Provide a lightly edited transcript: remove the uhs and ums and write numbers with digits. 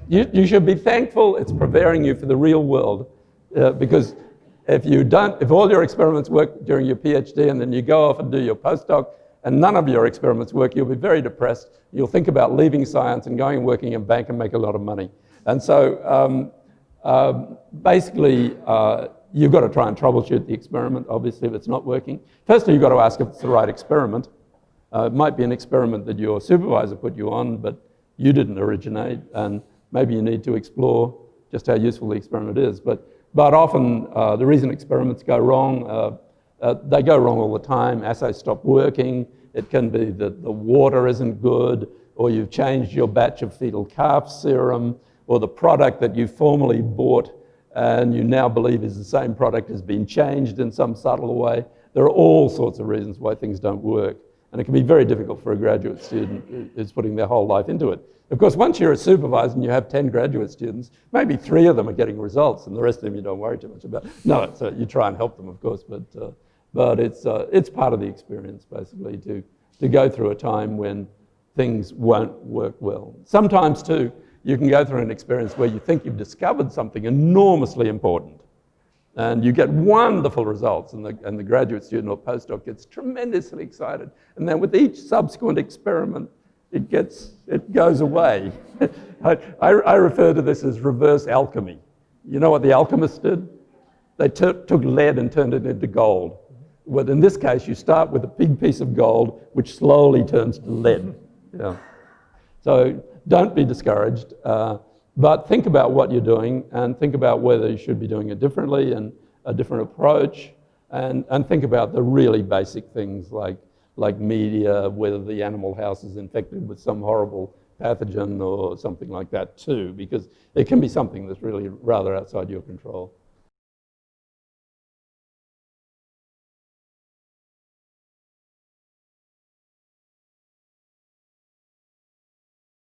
You should be thankful it's preparing you for the real world, because if all your experiments work during your PhD and then you go off and do your postdoc and none of your experiments work, you'll be very depressed. You'll think about leaving science and going and working in a bank and make a lot of money. And so basically, you've got to try and troubleshoot the experiment, obviously, if it's not working. Firstly, you've got to ask if it's the right experiment. It might be an experiment that your supervisor put you on, but you didn't originate, and maybe you need to explore just how useful the experiment is. But often, the reason experiments go wrong, they go wrong all the time. Assays stop working. It can be that the water isn't good, or you've changed your batch of fetal calf serum, or the product that you formerly bought and you now believe is the same product has been changed in some subtle way. There are all sorts of reasons why things don't work. And it can be very difficult for a graduate student who's putting their whole life into it. Of course, once you're a supervisor and you have 10 graduate students, maybe 3 of them are getting results and the rest of them you don't worry too much about. No, so you try and help them, of course, but it's part of the experience, basically, to go through a time when things won't work well. Sometimes, too, you can go through an experience where you think you've discovered something enormously important, and you get wonderful results, and the graduate student or postdoc gets tremendously excited. And then with each subsequent experiment, it goes away. I refer to this as reverse alchemy. You know what the alchemists did? They took lead and turned it into gold. But in this case, you start with a big piece of gold, which slowly turns to lead. Yeah. So don't be discouraged. But think about what you're doing and think about whether you should be doing it differently and a different approach, and think about the really basic things like media, whether the animal house is infected with some horrible pathogen or something like that too, because it can be something that's really rather outside your control.